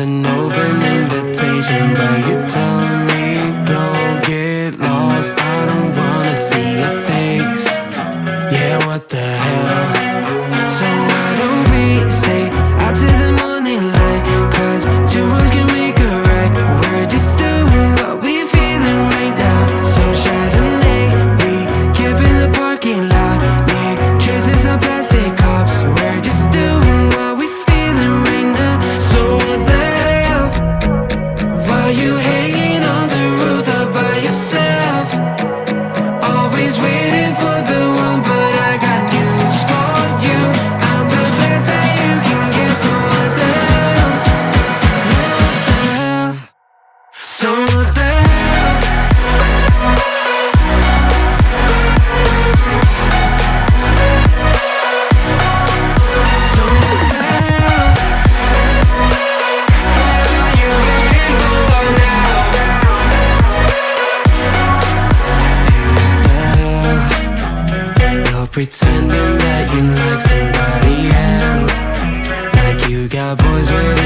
an open invitation, but you tell me go get lost. I don't wanna see your face. Yeah, what the hell? So why don't we stay out to the morning light? 'Cause two wrongs can make a right. We're just doing what we're feeling right now. So Chardonnay, we camp in the parking lot near traces of plastic cups. We're just doing what we're feeling right now. So what the hell? Why you hanging on the roof all by yourself? Always waiting for the one, but I got news for you. I'm the best that you can get. So what the hell? Yeah, what the hell? So what the hell? So what the hell? You ain't going now. You're pretending that you like somebody else, like you got boys with